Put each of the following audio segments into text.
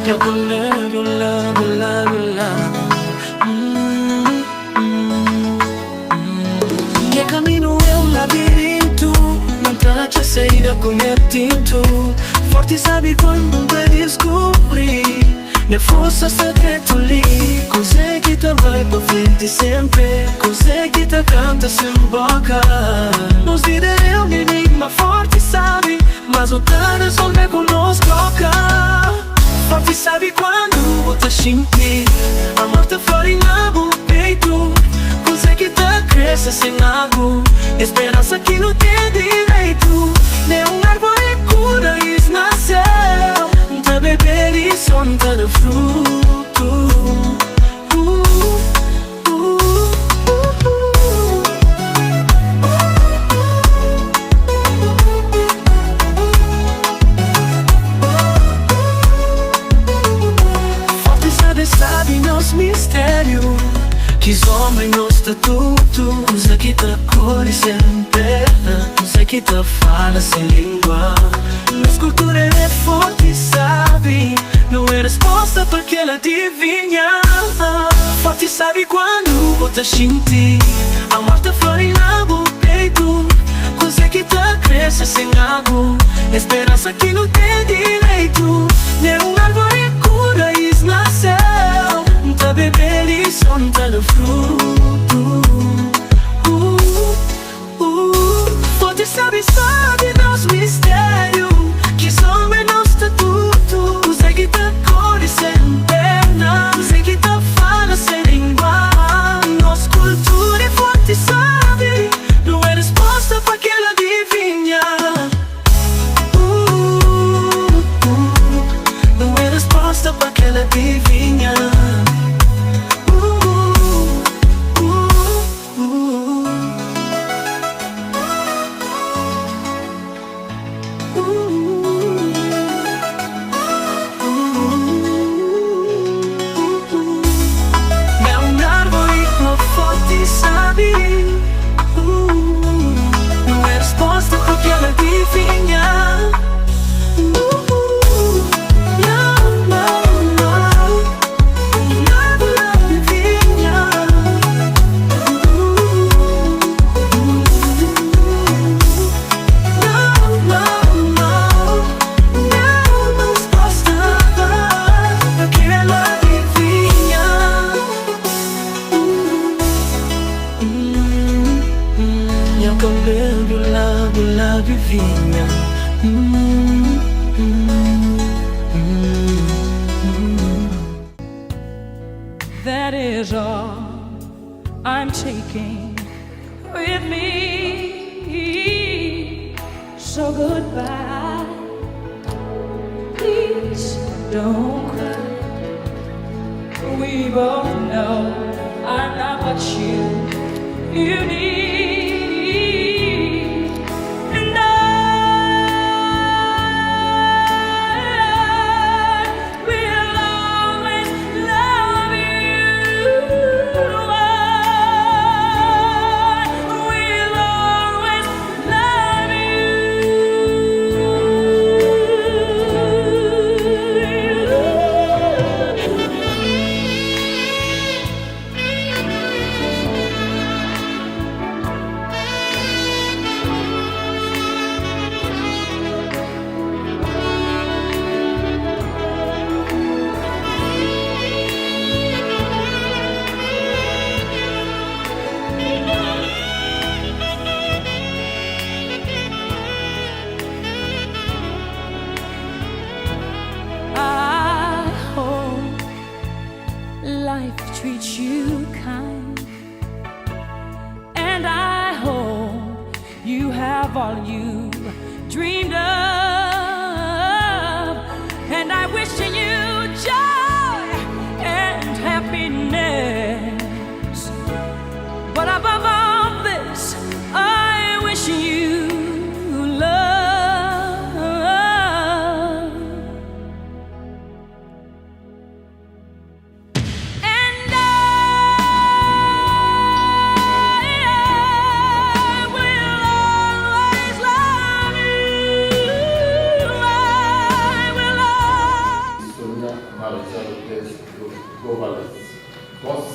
Eu love, eu love, eu love, eu love. Que caminho é um labirinto, não trate a saída com instinto. Forte sabe quando vai descobrir. Na força secreto ali, 𝐿𝐴𝐵𝐼𝐿 pra frente sempre. 𝐿𝐴𝐵𝐼𝐿 canta sem boca. Nos vida é um enigma forte sabe, mas o cara só me conosco. Forte sabe quando tá sentir a morte fora em água peito. 𝐿𝐴𝐵𝐼𝐿 cresce sem água, esperança que não tem direito. Nem árvore cura isso nasceu, tá beber e som tá no fruto. Forte sabe nos mistérios, que os homens no estatuto. 𝐿𝐴𝐵𝐼𝐿 cor e sem perna, 𝐿𝐴𝐵𝐼𝐿 fala sem língua. Nossa cultura é forte sabe, não é resposta porque ela adivinha. Forte sabe quando você sentir a morte fora em água peito. 𝐿𝐴𝐵𝐼𝐿 cresce sem água, esperança que não tem direito. Nem árvore cura isso nasceu, tá beber e som tá no fruto. Forte sabe nos mistérios, que som é no estatuto. 𝐿𝐴𝐵𝐼𝐿 cor e sem perna, 𝐿𝐴𝐵𝐼𝐿 fala sem língua. Nossa cultura é forte sabe, não é resposta pra que ela adivinha. Não é resposta pra que ela adivinha. Não é resposta porque ela adivinha. Vinha. That is all I'm taking with me. So goodbye, please don't cry. We both know I'm not what you need. Treat you kind, and I hope you have all you dreamed of, and I wish you joy and happiness, but above all this I wish you love.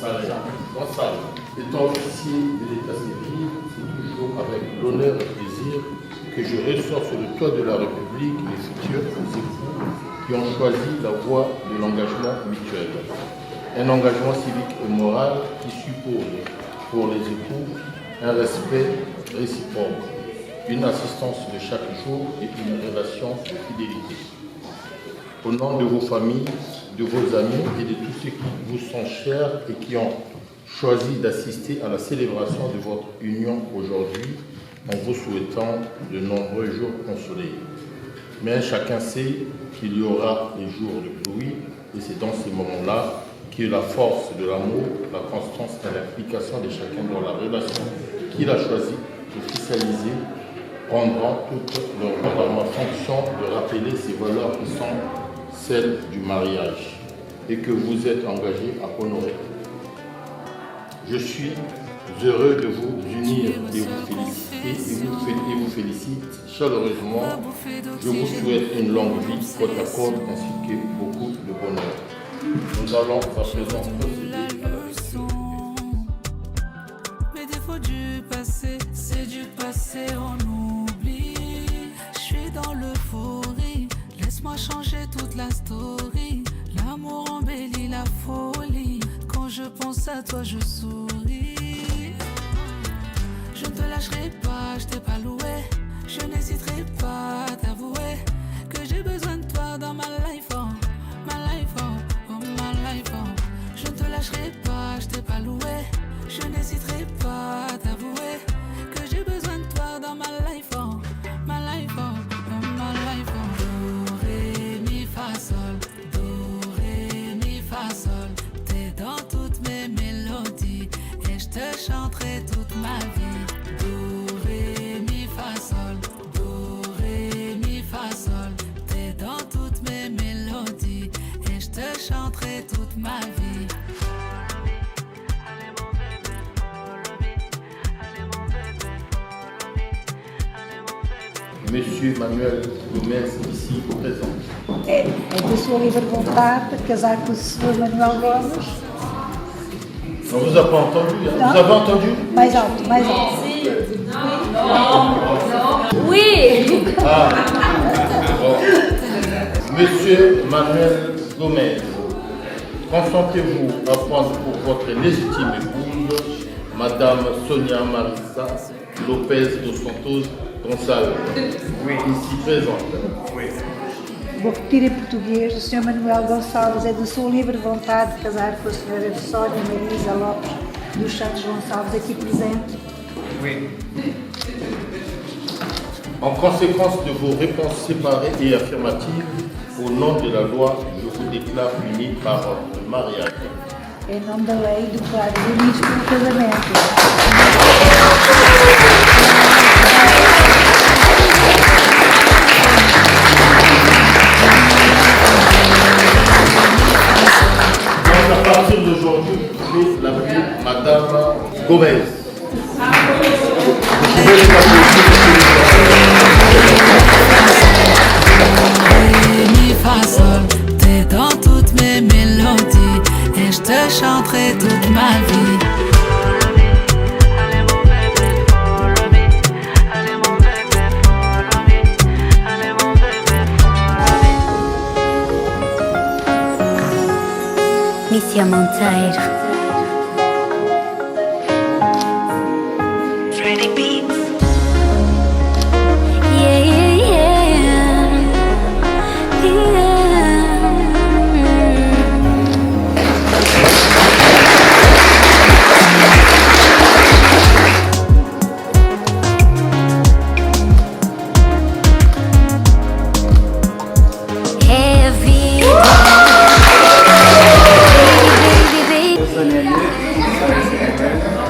Gonçalves. Étant officier de l'état civil, c'est toujours avec l'honneur et plaisir que je reçois sur le toit de la République les futurs époux qui ont choisi la voie de l'engagement mutuel. Un engagement civique et moral qui suppose pour les époux un respect réciproque, une assistance de chaque jour et une relation de fidélité. Au nom de vos familles, de vos amis et de tous ceux qui vous sont chers et qui ont choisi d'assister à la célébration de votre union aujourd'hui, en vous souhaitant de nombreux jours consolés. Mais chacun sait qu'il y aura des jours de pluie et c'est dans ces moments-là que la force de l'amour, la constance et l'implication de chacun dans la relation qu'il a choisi d'officialiser prendront toute leur fonction de rappeler ces valeurs qui sont celles du mariage et que vous êtes engagés à honorer. Je suis heureux de vous unir et vous félicite chaleureusement. Je vous souhaite une longue vie, côte à côte, ainsi que beaucoup de bonheur. Nous allons à présent procéder à la lecture. Mes défauts du passé, c'est du passé, on oublie. Je suis dans l'euphorie, laisse-moi changer toute la story. L'amour embellit la folie, quand je pense à toi je souris. Je ne te lâcherai pas, je t'ai pas loué. Je n'hésiterai pas à t'avouer que j'ai besoin de toi dans ma life, oh, ma life, oh, oh, ma life, oh. Je ne te lâcherai pas, je t'ai pas loué. Je n'hésiterai pas à t'avouer que j'ai besoin de toi dans ma life, oh, ma life, oh, oh, ma life, oh. Do, ré, mi, fa, sol. Do, ré, mi, fa, sol. T'es dans toutes mes mélodies et je te chanterai toute ma vie. Do, ré, mi, fa, sol. Do, ré, mi, fa, sol. T'es dans toutes mes mélodies et je te chanterai toute ma vie. Monsieur Manuel Gomes, ici présent. É da sua livre vontade de casar com o Sr. Manuel Gomes. On ne vous a pas entendu, hein? Non. Vous avez entendu? Mais alto, mais alto. Oui. Ah. Bon. Monsieur Manuel Gomes, consentez-vous à prendre pour votre légitime épouse Madame Sonia Marisa Lopez dos Santos Gonçalves, ici présente. Vou repetir em português. O Sr. Manuel Gonçalves é da sua livre vontade de casar com a Sra. Sónia Marisa Lopes dos Santos Gonçalves, aqui presente. En conséquence de vos réponses séparées et affirmatives, au nom de la loi, je vous déclare unis par le mariage. Em nome da lei, declaro unidos pelo casamento. Donc à partir d'aujourd'hui, vous pouvez l'appeler Madame Gomez. Vous pouvez les Mi, fa, sol. T'es dans toutes mes mélodies et je te chanterai toute ma vie. Mission Monteiro. Yeah, yeah, yeah. É a vida.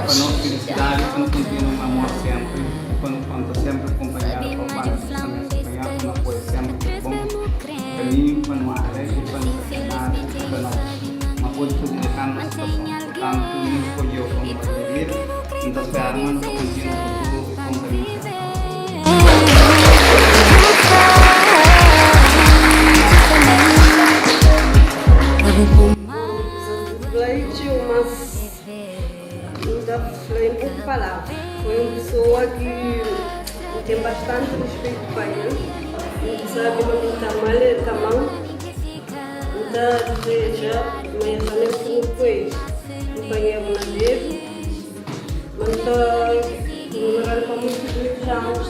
Para nos felicitar e para nos continuar um amor sempre, quando conta sempre acompanhado com o pai, também acompanhado com apoio sempre bom para mim, para não arder e para não questionar, para não apoio tudo de cada situação. Portanto, não escolheu como para viver, então esperar um ano para continuar tudo com caminho. Leite, uma Uma palavra. Foi uma pessoa que tem bastante respeito para ele. Não sabe como está mal, não deseja, mas também como depois. Companheiro na dele, mas está melhorando para muitos anos.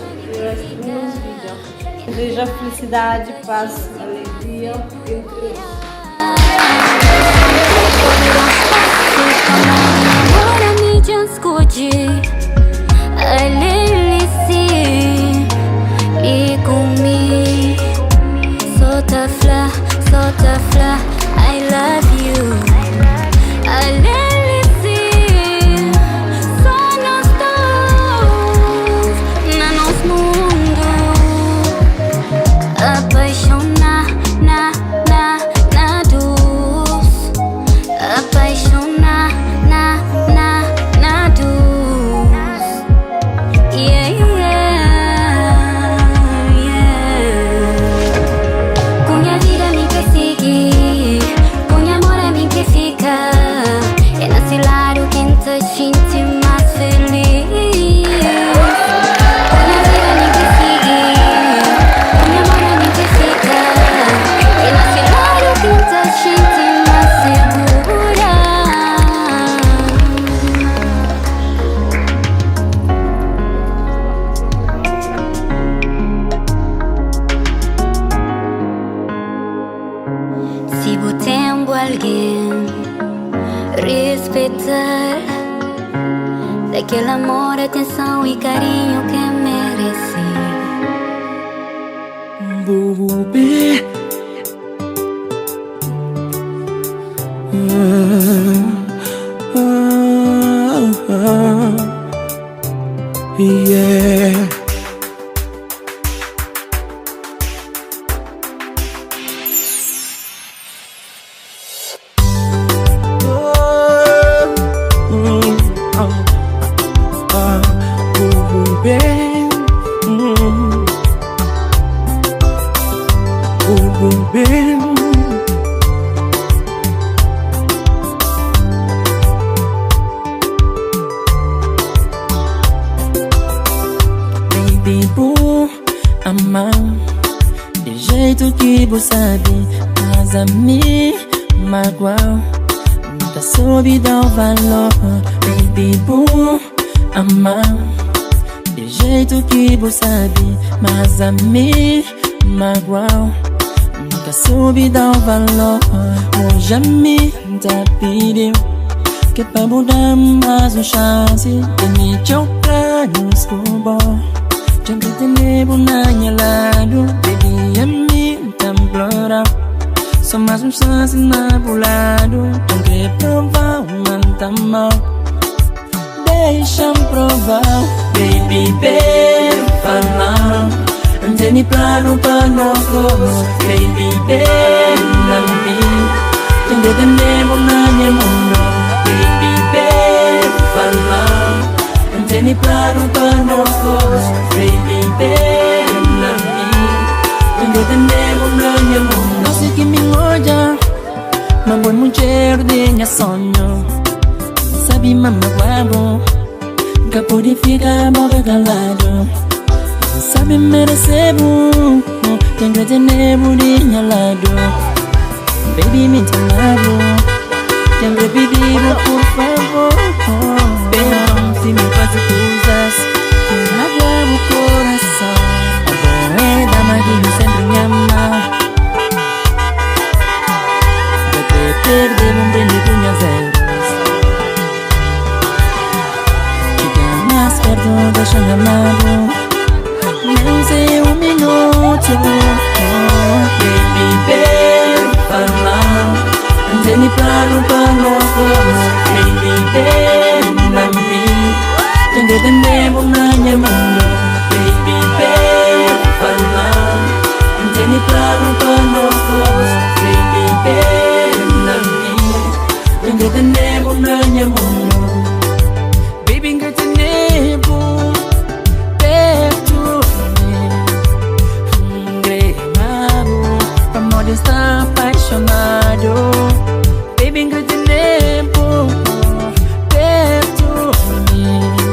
Deseja felicidade, paz, alegria entre nós. I love you. Se vou tempo alguém respeitar daquele amor, atenção e carinho que merece. Bubê, yeah. Baby boo, amar de jeito que você sabe, mas a mim magoar nunca soube dar o valor. Baby boo, amar de jeito que você sabe, mas a mim magoar nunca soube dar o valor. Hoje a mim tá pedindo que pra mudar mais uma chance de me chocar no escuro. Sempre tenho na minha lado, baby, a mim tá implorando. Só mais um chance na bulado, não quer provar, mas tá mal. Deixa-me provar, baby, bem falar. Não tem nem plano para nós dois, baby, bem na minha. Tem que ter na minha mão, baby, bem falar. Não tem nem plano para nós dois, baby, bem na minha. Tem que ter na minha mão. Não sei que me olha, mas boa mulher de minha sonho. Sabe mama guabo, nunca pude ficar boca calado. Sabe merecebo, tem que ter nebo de minha lado. Baby, me chamado, tem que pedir por favor. Perdão se me faz coisas que magoam o coração. Agora é dama que sempre me ama. Vou te perder brinde com minhas erros. Fica mais perto, deixa-me amado. Não sei minuto, baby, bem falar. Não tem nem plano para nós dois, baby, bem na minha. Tem que ter nebo na minha mão, baby, bem falar. Não tem nem plano para nós dois, baby, bem na minha. Tem que ter nebo na minha mão, baby, que ter nebo. Está apaixonado, baby, grande tempo perto de mim.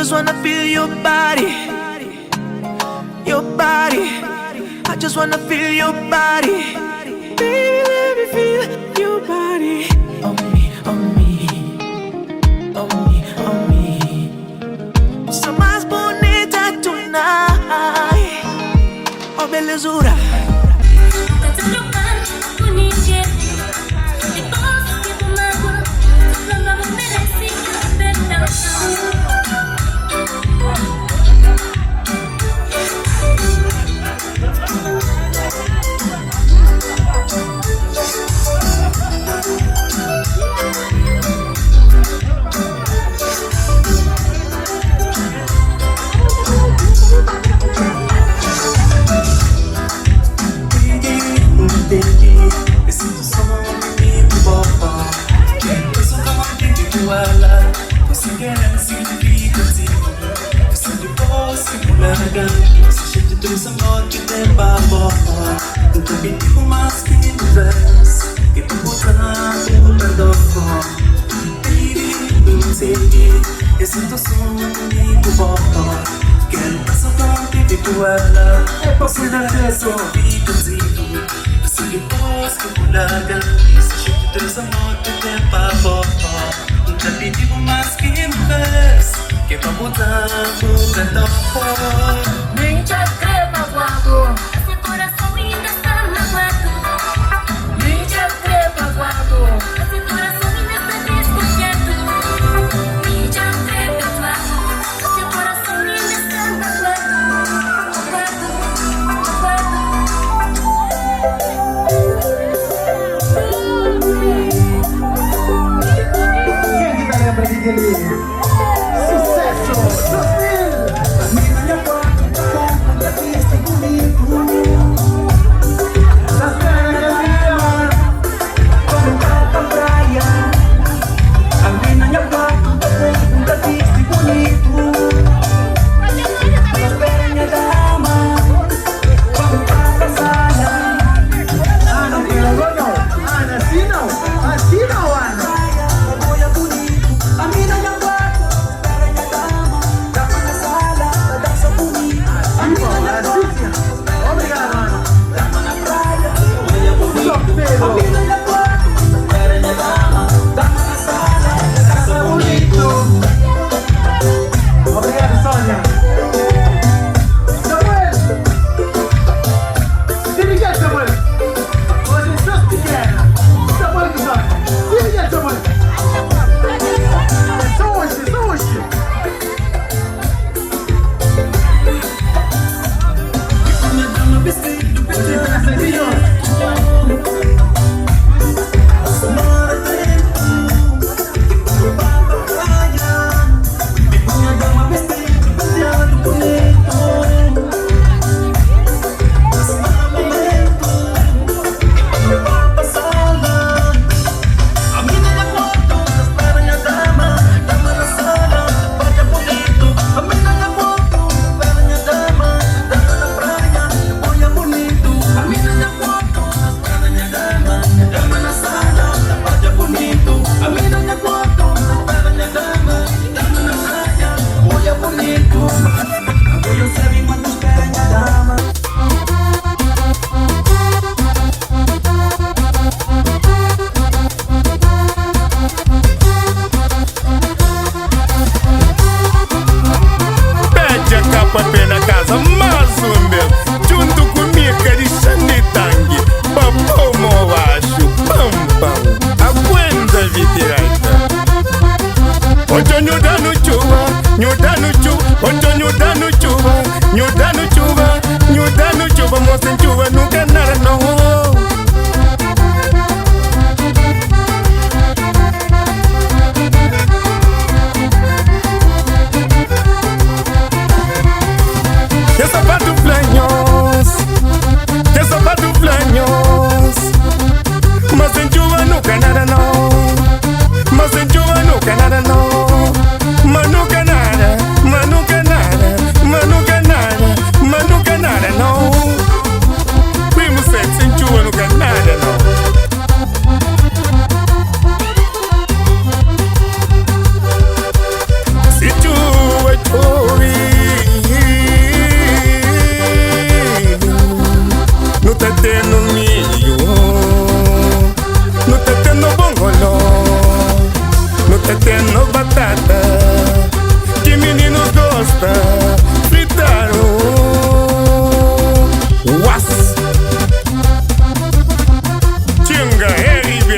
just wanna feel your body. Your body. I just wanna feel your body. Baby, let me feel your body. On me, on me. On me, on me. So más bonita tonight. Oh, belezura. no batata, que menino gosta, fritaram. Was Tinga RB,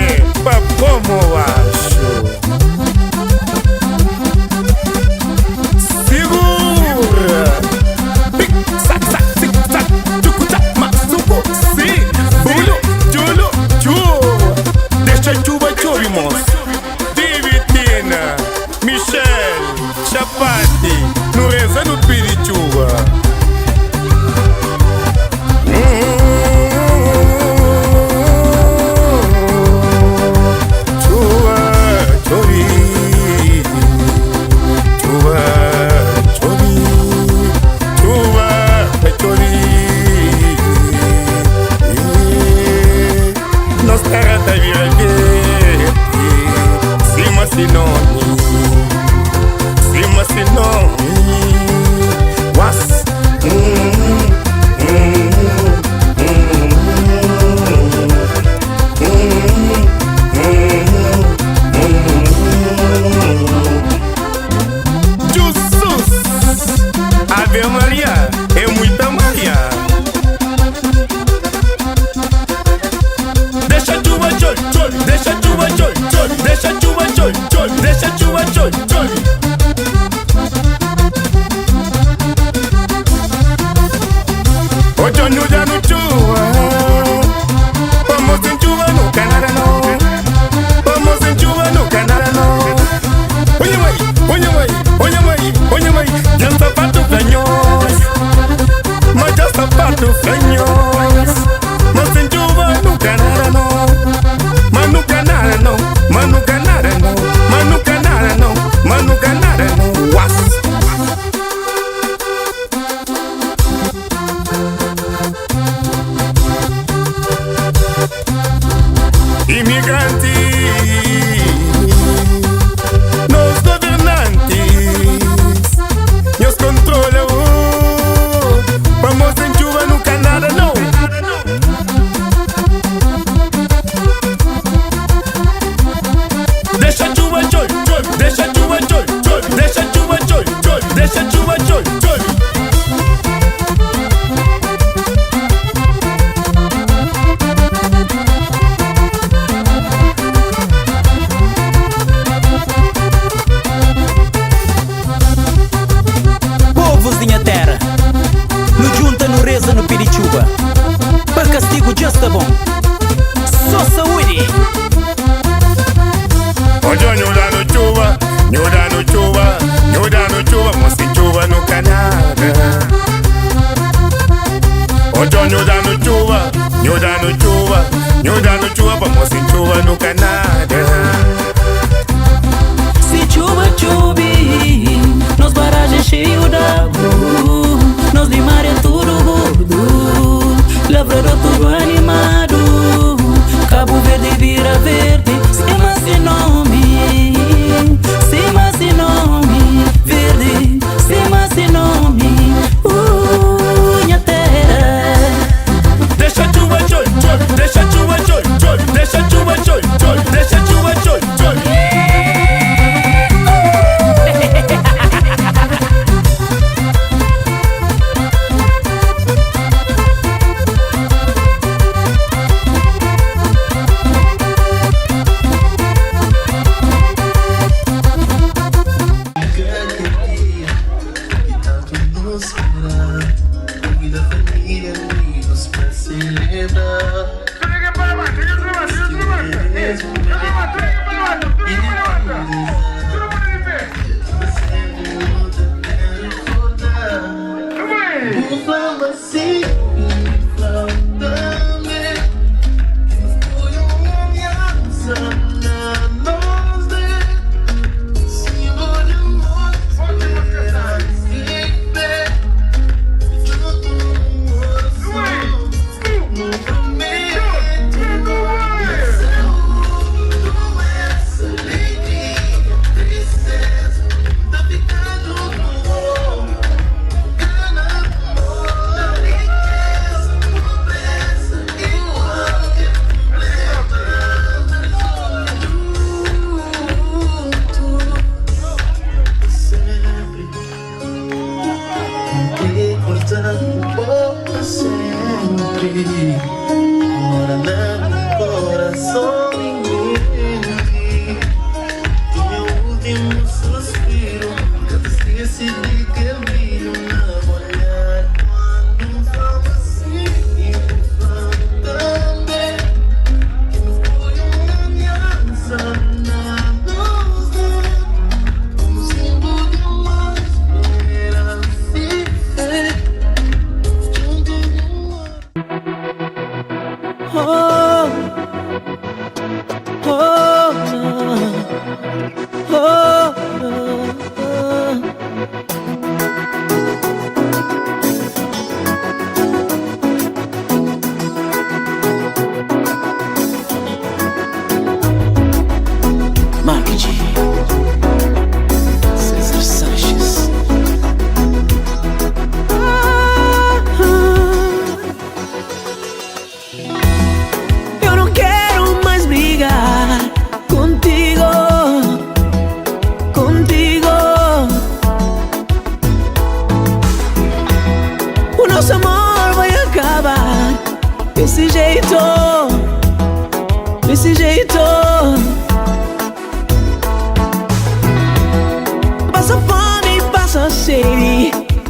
papomo acho. Segura. Pic, sac, sac, tic, sac, tucu, tac, masuco, si, bulo, julo, chu. Deixa chuva chuvimos. Divitina, Michel, Chapati, no rezando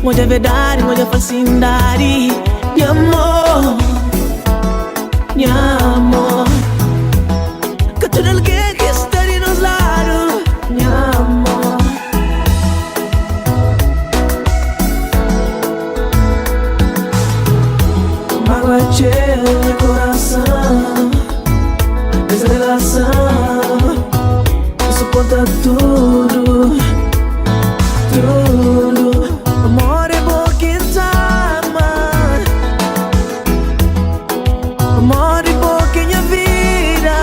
Moja verdade, moja falsidade. Meu amor, meu amor, que tudo alguém que está de nos lados. Meu amor, mágoa cheia no coração. Essa relação suporta tudo, tudo. Amor é bom que ama. Amor é bom que minha vida.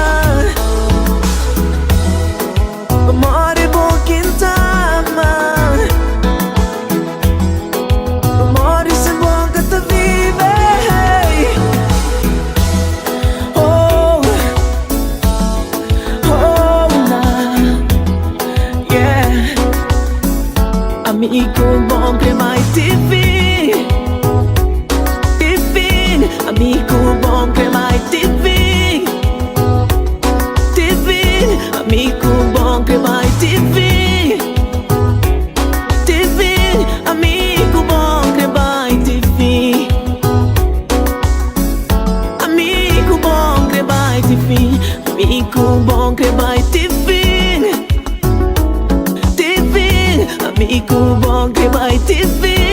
Amor é bom que ama. Amor é sempre bom que te vive. Oh, oh, nah, yeah. Amigo bom que vai te vir, te vir. Amigo bom que vai te vir, te vir. Amigo bom que vai te vir, te vir. Amigo bom que vai te vir, amigo bom que vai te vir. Amigo bom que vai te vir, te vir. Amigo bom que vai te vir.